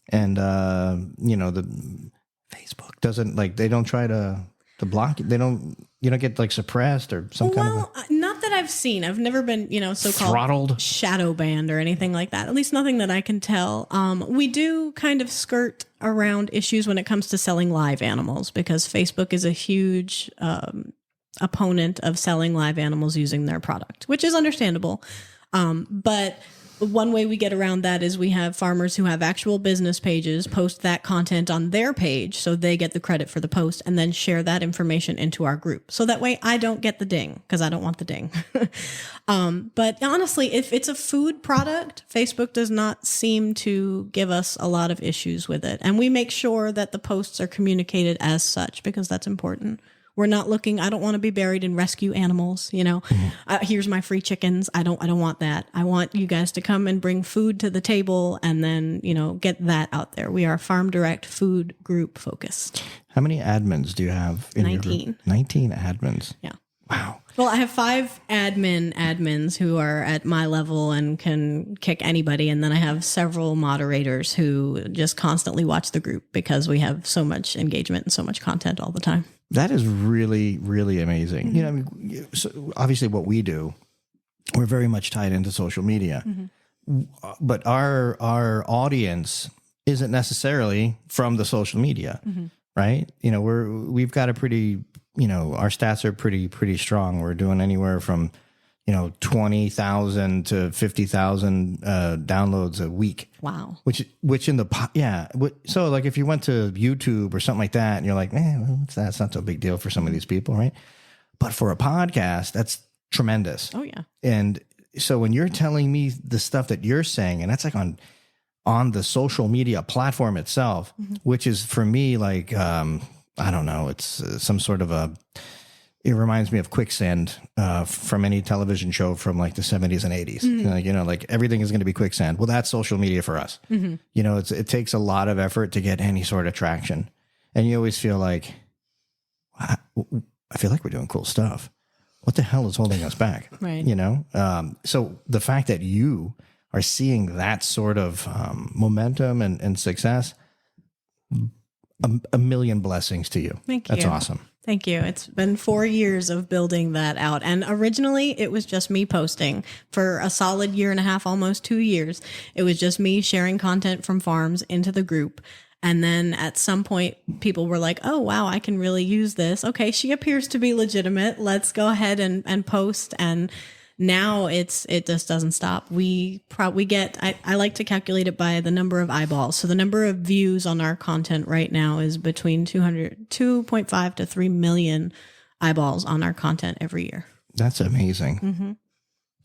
And, the Facebook doesn't they don't try to block it. They don't, get suppressed or some kind of. Not that I've seen. I've never been, so-called throttled, shadow banned or anything like that. At least nothing that I can tell. We do kind of skirt around issues when it comes to selling live animals because Facebook is a huge opponent of selling live animals using their product, which is understandable. But one way we get around that is we have farmers who have actual business pages post that content on their page so they get the credit for the post and then share that information into our group. So that way I don't get the ding because I don't want the ding. But honestly, if it's a food product, Facebook does not seem to give us a lot of issues with it. And we make sure that the posts are communicated as such because that's important. We're not looking. I don't want to be buried in rescue animals. Here's my free chickens. I don't want that. I want you guys to come and bring food to the table and then, get that out there. We are farm direct food group focused. How many admins do you have? 19. 19 admins. Yeah. Wow. Well, I have 5 admins who are at my level and can kick anybody. And then I have several moderators who just constantly watch the group because we have so much engagement and so much content all the time. That is really, really amazing. Mm-hmm. So obviously what we do, we're very much tied into social media, but our audience isn't necessarily from the social media, right? We've got a pretty, our stats are pretty strong. We're doing anywhere from, 20,000 to 50,000 downloads a week. Wow. Which in the, so like if you went to YouTube or something like that and you're like, what's that? It's not so big deal for some of these people, right? But for a podcast, that's tremendous. Oh yeah. And so when you're telling me the stuff that you're saying, and that's like on the social media platform itself, which is for me like I don't know, it's some sort of it reminds me of quicksand from any television show from like the 70s and 80s. Like, you know, like everything is going to be quicksand. Well, that's social media for us. You know, it takes a lot of effort to get any sort of traction, and you always feel like, I feel like we're doing cool stuff. What the hell is holding us back? Right. You know? So the fact that you are seeing that sort of momentum and success, a million blessings to you. Thank you. That's awesome. Thank you. It's been 4 years of building that out. And originally it was just me posting for a solid year and a half, almost 2 years. It was just me sharing content from farms into the group. And then at some point, people were like, oh, wow, I can really use this. Okay, she appears to be legitimate. Let's go ahead and post. And now it just doesn't stop. We get, I like to calculate it by the number of eyeballs. So the number of views on our content right now is between 2.5 to 3 million eyeballs on our content every year. That's amazing.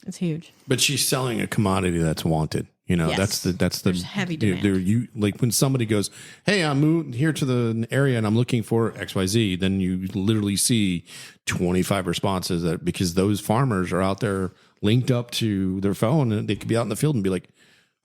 It's huge. But she's selling a commodity that's wanted. You know, Yes. that's the There's heavy demand. You like when somebody goes, hey, I'm moving here to the area and I'm looking for XYZ, then you literally see 25 responses that because those farmers are out there linked up to their phone and they could be out in the field and be like,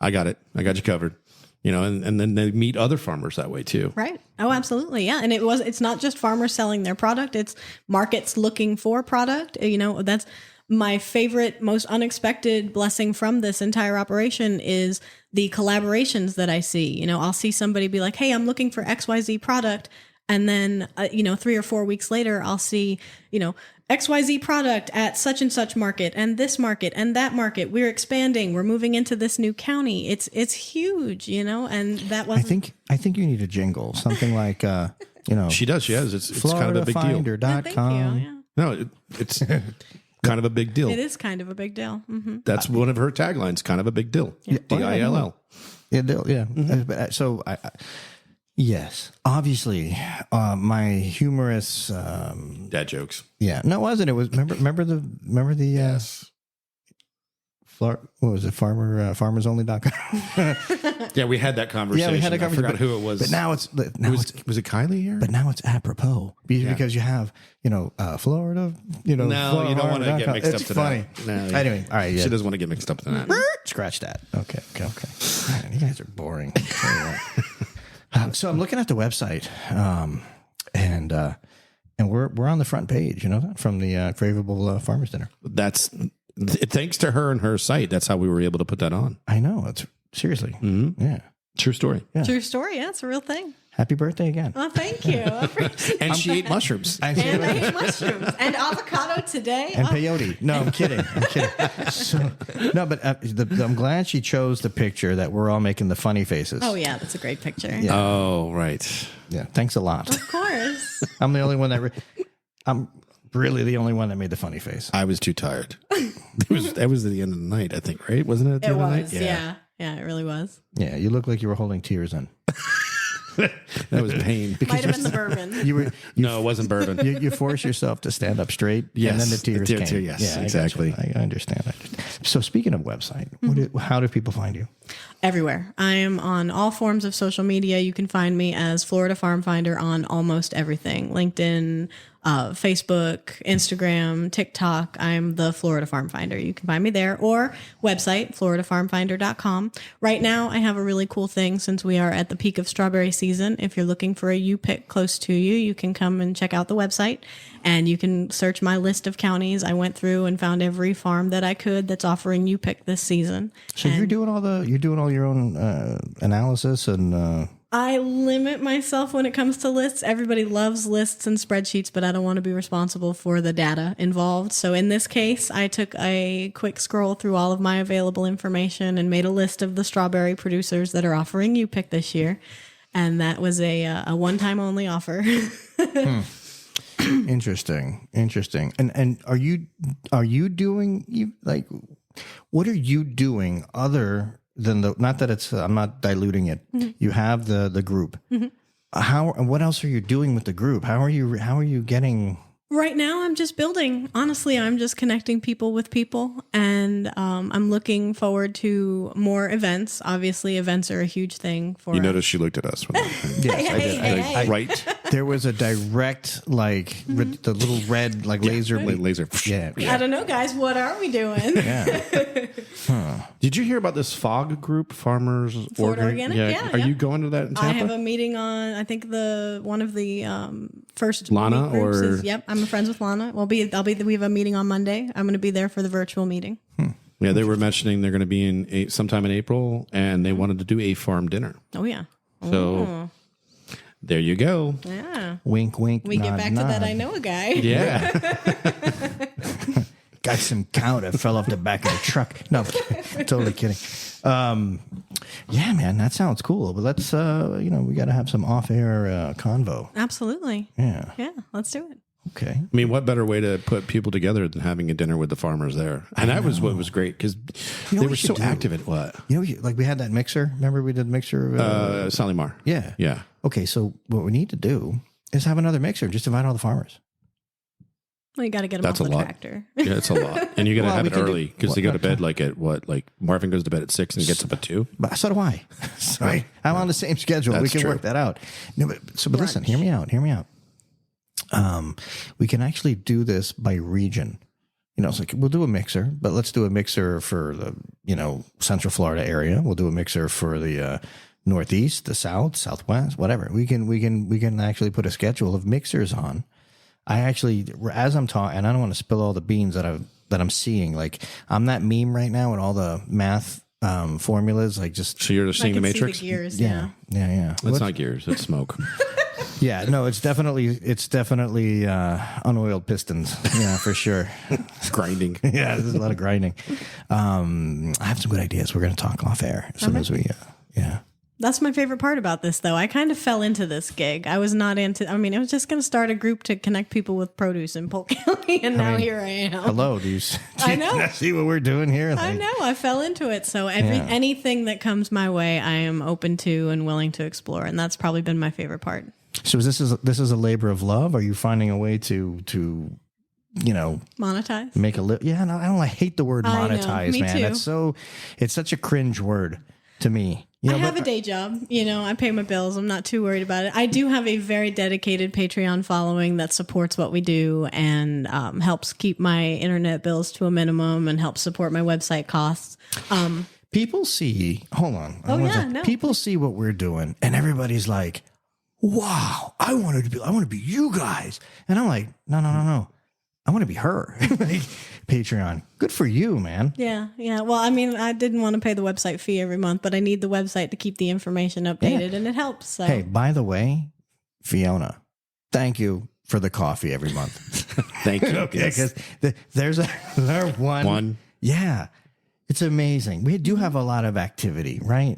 I got it. I got you covered. You know, and then they meet other farmers that way too. Right. Oh, absolutely. Yeah. And it's not just farmers selling their product. It's markets looking for product. You know, that's my favorite, most unexpected blessing from this entire operation is the collaborations that I see. You know, I'll see somebody be like, hey, I'm looking for XYZ product. And then, 3 or 4 weeks later, I'll see, XYZ product at such and such market and this market and that market. We're expanding. We're moving into this new county. It's huge, and that was. I think you need a jingle, something like, She does. She has. It's kind of a big deal. Thank you. Yeah. No, it's kind of a big deal. It is kind of a big deal. Mm-hmm. That's one of her taglines. Kind of a big deal. Yeah. DILL. Yeah. So yes, obviously, my humorous dad jokes. Yeah, no, it wasn't. It was remember the yes. What was it? Farmersonly.com. Yeah, we had that conversation. Yeah, we had a conversation. I forgot who it was. But now was it Kylie here? But now it's apropos because you have Florida. No, you don't want to get mixed up to funny. that. No, anyway, all right. Yeah. She doesn't want to get mixed up to that. Scratch that. Okay. Man, you guys are boring. So I'm looking at the website, and we're on the front page. You know that from the Craveable Farmers Dinner. That's thanks to her and her site. That's how we were able to put that on. I know. It's seriously. Mm-hmm. Yeah. True story. Yeah. True story. Yeah, it's a real thing. Happy birthday again. Oh, thank you. And she ate mushrooms. And I ate mushrooms and avocado today. And peyote. No, I'm kidding. So, no, but I'm glad she chose the picture that we're all making the funny faces. Oh, yeah. That's a great picture. Yeah. Oh, right. Yeah. Thanks a lot. Of course. I'm the only one I'm really the only one that made the funny face. I was too tired. That was at the end of the night, I think, right? Wasn't it at the end of the night? Yeah. Yeah, it really was. Yeah, you look like you were holding tears in. That was pain. Might have been the bourbon. No, it wasn't bourbon. You force yourself to stand up straight, yes, and then the tears came. Yes, yeah, exactly. I understand. So speaking of website, how do people find you? Everywhere. I am on all forms of social media. You can find me as Florida Farm Finder on almost everything. LinkedIn, Facebook, Instagram, TikTok. I'm the Florida Farm Finder. You can find me there or website, floridafarmfinder.com. Right now, I have a really cool thing since we are at the peak of strawberry season. If you're looking for a U-pick close to you, you can come and check out the website and you can search my list of counties. I went through and found every farm that I could that's offering U-pick this season. So you're doing all your own analysis and I limit myself when it comes to lists. Everybody loves lists and spreadsheets, but I don't want to be responsible for the data involved. So in this case, I took a quick scroll through all of my available information and made a list of the strawberry producers that are offering U-pick this year. And that was a one-time only offer. Interesting. And are you doing what are you doing other than not that it's I'm not diluting it. Mm-hmm. You have the group. Mm-hmm. What else are you doing with the group? How are you getting Right now, I'm just building. Honestly, I'm just connecting people with people, and I'm looking forward to more events. Obviously, events are a huge thing for You us. noticed she looked at us. When Yes, I did. Hey. Right? There was a direct, the little red, laser. Laser. Yeah. I don't know, guys. What are we doing? Yeah. Did you hear about this FOG group, Farmers Ford Organic? Yeah, Are yeah. you going to that in Tampa? I have a meeting on, I think one of the first Lana meet groups or- is, yep, I'm friends with Lana. We have a meeting on Monday. I'm going to be there for the virtual meeting. Yeah, they were mentioning they're going to be in sometime in April, and they wanted to do a farm dinner. Oh, yeah. So there you go. Yeah. Wink, wink. We get nod, back nod. to that. I know a guy. Yeah. Got some cow that fell off the back of the truck. No, totally kidding. Yeah, man, that sounds cool. But let's, we got to have some off-air convo. Absolutely. Yeah. Yeah. Let's do it. Okay. I mean, what better way to put people together than having a dinner with the farmers there? And that was what was great because know they what were we so should do? active at what? We had that mixer. Remember we did the mixer? Salimar. Yeah. Yeah. Okay, so what we need to do is have another mixer. Just invite all the farmers. Well, you got to get them That's off a the lot. tractor. Yeah, it's a lot. And you got to Well, have we it can do- early because they go to bed Marvin goes to bed at 6 and gets up at 2. But so do I. So I'm on the same schedule. We That's can true. work that out. No, but listen, hear me out. We can actually do this by region. It's like we'll do a mixer, but let's do a mixer for the, Central Florida area. We'll do a mixer for the Northeast, the South, Southwest, whatever. We can actually put a schedule of mixers on. I actually, as I'm talking, and I don't want to spill all the beans that I'm seeing. Like I'm that meme right now with all the math formulas. Like just So you're I seeing the can Matrix? see the gears. yeah. It's not gears, it's smoke. Yeah, no, it's definitely unoiled pistons. Yeah, for sure. Grinding. Yeah, there's a lot of grinding. I have some good ideas. We're going to talk off air as soon as we, yeah. That's my favorite part about this, though. I kind of fell into this gig. I was not into. I mean, I was just going to start a group to connect people with produce in Polk County, and now here I am. Hello, do you I know. see what we're doing here? I know. I fell into it. So anything that comes my way, I am open to and willing to explore, and that's probably been my favorite part. So this is a labor of love. Are you finding a way to Monetize? make a yeah? No, I hate the word I know. monetize, Me man. too. It's such a cringe word to me. I have a day job. I pay my bills. I'm not too worried about it. I do have a very dedicated Patreon following that supports what we do and helps keep my internet bills to a minimum and helps support my website costs. People see. Hold on. Oh, yeah, no. People see what we're doing, and everybody's like, "Wow, I want to be you guys," and I'm like, "No. I want to be her." Like, Patreon, good for you, man. Yeah. Well, I mean, I didn't want to pay the website fee every month, but I need the website to keep the information updated, and it helps. So. Hey, by the way, Fiona, thank you for the coffee every month. Thank you. Okay, because there's one. Yeah, it's amazing. We do have a lot of activity, right?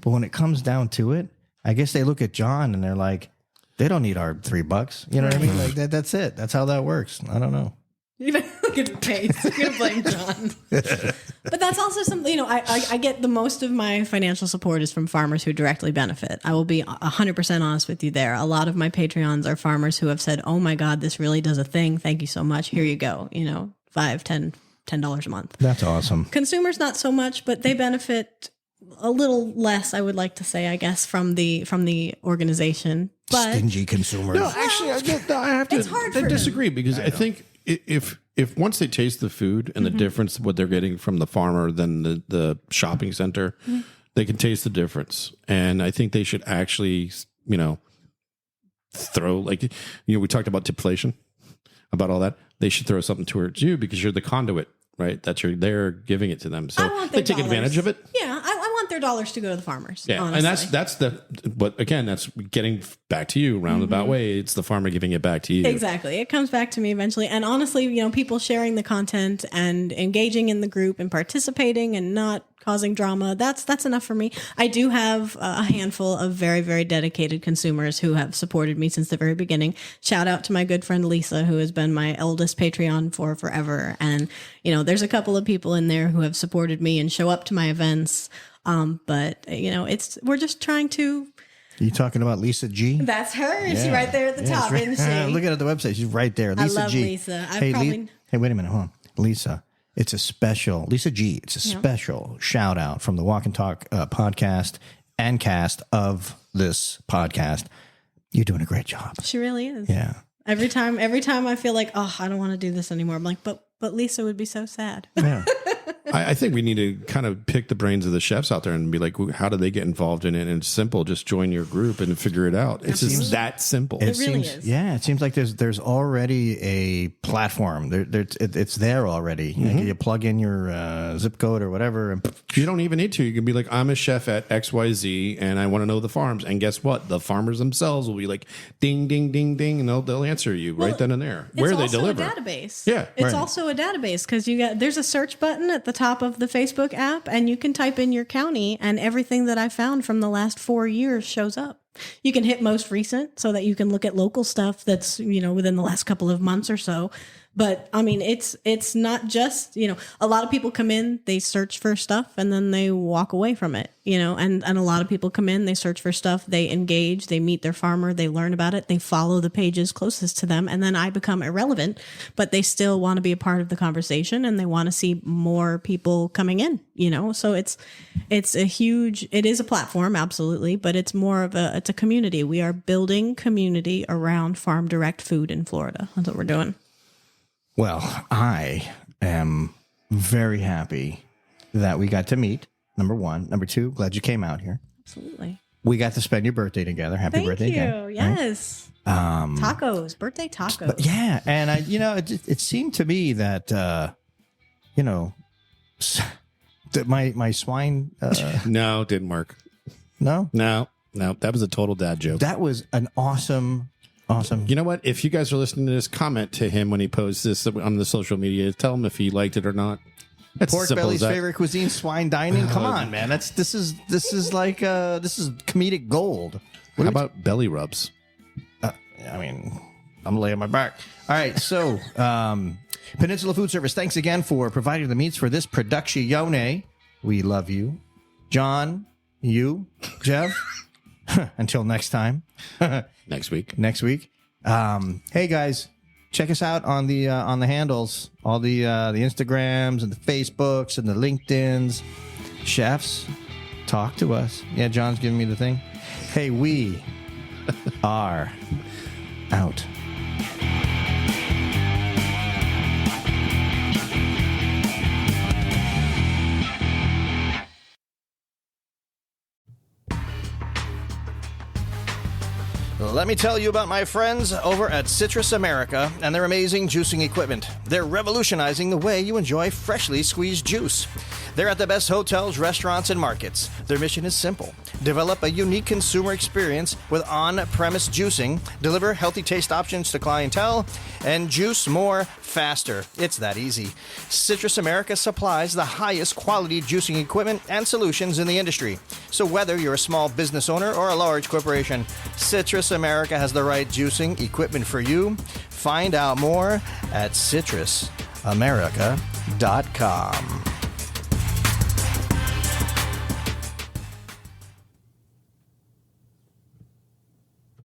But when it comes down to it, I guess they look at John and they're like, they don't need our $3. You know what I mean? Like that's it. That's how that works. I don't know. You're going to blame John. But that's also something, I get the most of my financial support is from farmers who directly benefit. I will be 100% honest with you there. A lot of my Patreons are farmers who have said, oh my God, this really does a thing. Thank you so much. Here you go. $5, $10 a month. That's awesome. Consumers, not so much, but they benefit a little less, I would like to say, I guess, from the organization. But Stingy consumers. No, actually, I have to It's hard for disagree because I think if once they taste the food and the difference what they're getting from the farmer than the shopping center, they can taste the difference. And I think they should actually, throw we talked about tipflation, about all that. They should throw something towards you because you're the conduit, right? They're giving it to them. So I want their they take dollars. advantage of it. Yeah, I want their dollars to go to the farmers. Yeah, honestly. but again, that's getting back to you roundabout way. It's the farmer giving it back to you. Exactly. It comes back to me eventually. And honestly, people sharing the content and engaging in the group and participating and not causing drama, that's enough for me. I do have a handful of very, very dedicated consumers who have supported me since the very beginning. Shout out to my good friend Lisa, who has been my eldest Patreon for forever. And, there's a couple of people in there who have supported me and show up to my events. But we're just trying to You talking about Lisa G? That's her. She's right there at the top, right, isn't she? Look at the website. She's right there. Lisa I love G. Lisa. Hey, wait a minute. Hold on. Lisa, it's a special, Lisa G, it's a special shout out from the Walk and Talk podcast and cast of this podcast. You're doing a great job. She really is. Yeah. Every time I feel like, oh, I don't want to do this anymore. I'm like, but Lisa would be so sad. Yeah. I think we need to kind of pick the brains of the chefs out there and be like, how do they get involved in it? And it's simple. Just join your group and figure it out. It's just that simple. It really is. Yeah, it seems like there's already a platform. It's there already. You plug in your zip code or whatever. And you don't even need to. You can be like, I'm a chef at XYZ and I want to know the farms. And guess what? The farmers themselves will be like, ding, ding, ding, ding. And they'll answer you right then and there. Where they deliver. It's also a database. Yeah. It's also a database because there's a search button at the top of the Facebook app and you can type in your county and everything that I found from the last 4 years shows up. You can hit most recent so that you can look at local stuff that's, within the last couple of months or so. But I mean, it's not just, a lot of people come in, they search for stuff and then they walk away from it, and a lot of people come in, they search for stuff, they engage, they meet their farmer, they learn about it, they follow the pages closest to them. And then I become irrelevant, but they still want to be a part of the conversation and they want to see more people coming in, so it is a platform. Absolutely. But it's more of it's a community. We are building community around farm direct food in Florida. That's what we're doing. Well, I am very happy that we got to meet. Number one. Number two, glad you came out here. Absolutely. We got to spend your birthday together. Happy birthday again. Thank you. Yes. Right? Tacos, birthday tacos. But yeah, and it seemed to me that that my swine. No, it didn't work. No, that was a total dad joke. That was an awesome. You know what? If you guys are listening to this, comment to him when he posts this on the social media. Tell him if he liked it or not. That's Pork Belly's favorite cuisine, swine dining. Come on, man. This is comedic gold. How about belly rubs? I'm laying my back. All right, so Peninsula Food Service, thanks again for providing the meats for this production. We love you, John. You, Jeff. Until next time. Next week. Hey guys, check us out on the handles, all the Instagrams and the Facebooks and the LinkedIns. Chefs, talk to us. Yeah, John's giving me the thing. Hey, we are out. Let me tell you about my friends over at Citrus America and their amazing juicing equipment. They're revolutionizing the way you enjoy freshly squeezed juice. They're at the best hotels, restaurants, and markets. Their mission is simple. Develop a unique consumer experience with on-premise juicing, deliver healthy taste options to clientele, and juice more faster. It's that easy. Citrus America supplies the highest quality juicing equipment and solutions in the industry. So whether you're a small business owner or a large corporation, Citrus America has the right juicing equipment for you. Find out more at citrusamerica.com.